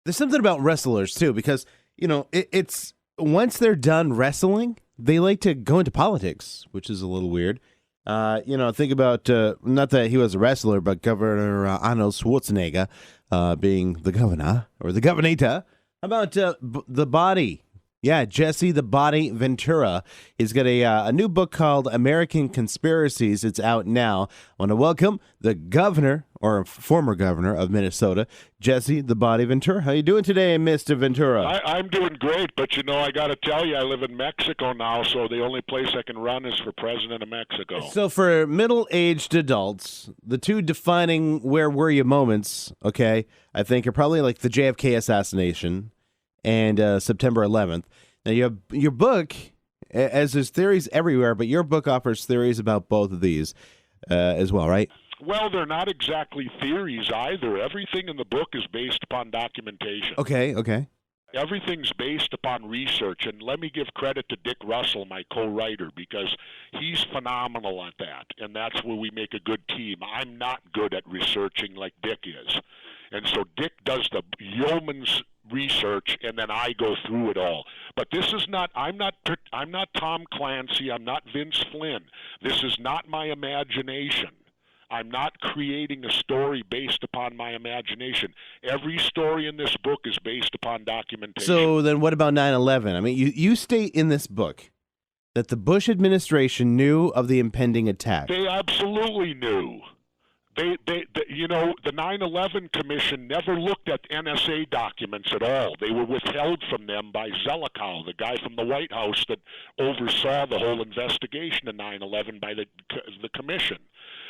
There's something about wrestlers too, because it's once they're done wrestling, they like to go into politics, which is a little weird. Think about not that he was a wrestler, but Governor Arnold Schwarzenegger being the governor or the governator. How about the body? Yeah, Jesse the Body Ventura. He's got a new book called American Conspiracies. It's out now. I want to welcome the governor, or former governor of Minnesota, Jesse the Body Ventura. How you doing today, Mr. Ventura? I'm doing great, but I got to tell you, I live in Mexico now, so the only place I can run is for president of Mexico. So for middle-aged adults, the two defining where were you moments, okay, I think are probably like the JFK assassination and September 11th. Now, you have your book, as there's theories everywhere, but your book offers theories about both of these as well, right? Well, they're not exactly theories either. Everything in the book is based upon documentation. Okay. Everything's based upon research, and let me give credit to Dick Russell, my co-writer, because he's phenomenal at that, and that's where we make a good team. I'm not good at researching like Dick is, and so Dick does the yeoman's research, and then I go through it all. But this is not. I'm not Tom Clancy. I'm not Vince Flynn. This is not my imagination. I'm not creating a story based upon my imagination. Every story in this book is based upon documentation. So then what about 9/11? I mean, you state in this book that the Bush administration knew of the impending attack. They absolutely knew. The 9/11 Commission never looked at NSA documents at all. They were withheld from them by Zelikow, the guy from the White House that oversaw the whole investigation of 9/11 by the Commission.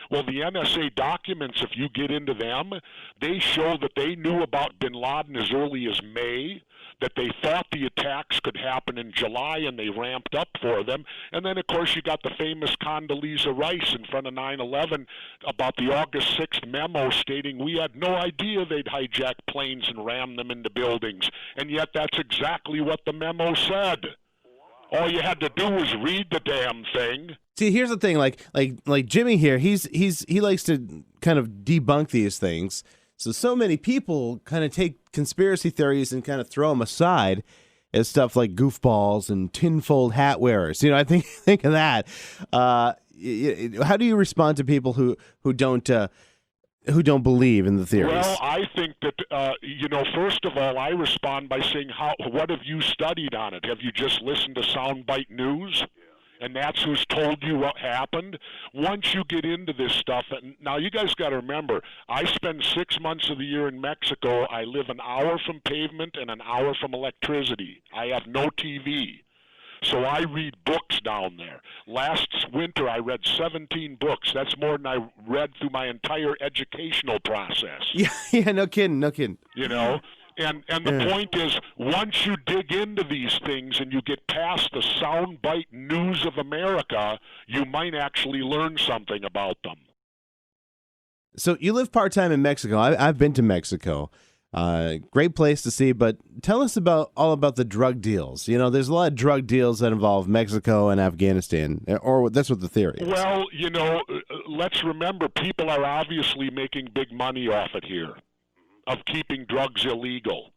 Well, the NSA documents, if you get into them, they show that they knew about bin Laden as early as May, that they thought the attacks could happen in July, and they ramped up for them. And then, of course, you got the famous Condoleezza Rice in front of 9/11 about the August 6th memo stating we had no idea they'd hijack planes and ram them into buildings. And yet that's exactly what the memo said. All you had to do was read the damn thing. See, here's the thing, like Jimmy here, he likes to kind of debunk these things. So many people kind of take conspiracy theories and kind of throw them aside as stuff like goofballs and tinfoil hat wearers. I think of that. How do you respond to people who don't believe in the theories? Well, I think that first of all, I respond by saying, what have you studied on it? Have you just listened to soundbite news? And that's who's told you what happened. Once you get into this stuff, and now you guys got to remember, I spend 6 months of the year in Mexico. I live an hour from pavement and an hour from electricity. I have no TV. So I read books down there. Last winter, I read 17 books. That's more than I read through my entire educational process. Yeah, no kidding. And the point is, once you dig into these things and you get past the soundbite news of America, you might actually learn something about them. So you live part-time in Mexico. I've been to Mexico. Great place to see, but tell us all about the drug deals. There's a lot of drug deals that involve Mexico and Afghanistan, or that's what the theory is. Well, let's remember, people are obviously making big money off it here, of keeping drugs illegal.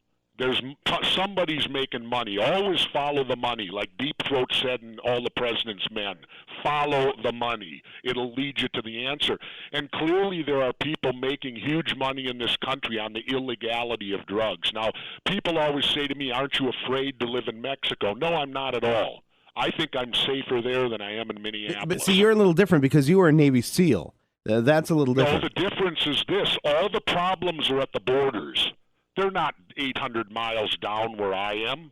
Somebody's making money. Always follow the money, like Deep Throat said in All the President's Men. Follow the money. It'll lead you to the answer. And clearly there are people making huge money in this country on the illegality of drugs. Now, people always say to me, aren't you afraid to live in Mexico? No, I'm not at all. I think I'm safer there than I am in Minneapolis. But see, you're a little different because you were a Navy SEAL. That's a little different. No, the difference is this. All the problems are at the borders. They're not 800 miles down where I am.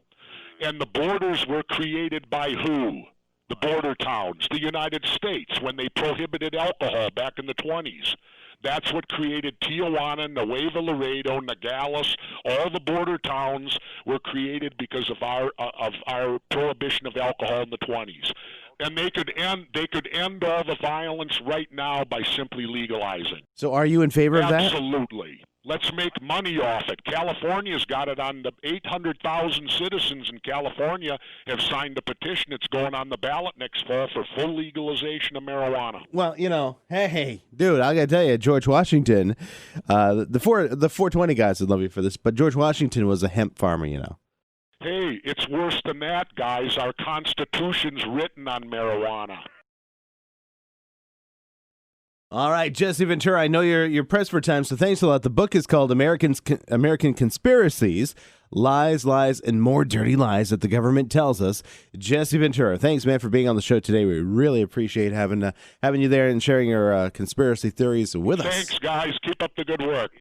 And the borders were created by who? The border towns, the United States, when they prohibited alcohol back in the 20s. That's what created Tijuana, Nuevo Laredo, Nogales. All the border towns were created because of our prohibition of alcohol in the 20s. And they could end all the violence right now by simply legalizing. So are you in favor of that? Absolutely. Let's make money off it. California's got it on the 800,000 citizens in California have signed a petition. It's going on the ballot next fall for full legalization of marijuana. Well, hey, dude, I gotta tell you, George Washington, the 420 guys would love you for this, but George Washington was a hemp farmer, Hey, it's worse than that, guys. Our Constitution's written on marijuana. All right, Jesse Ventura, I know you're pressed for time, so thanks a lot. The book is called American Conspiracies, Lies, and More Dirty Lies That the Government Tells Us. Jesse Ventura, thanks, man, for being on the show today. We really appreciate having you there and sharing your conspiracy theories with us. Thanks, guys. Keep up the good work.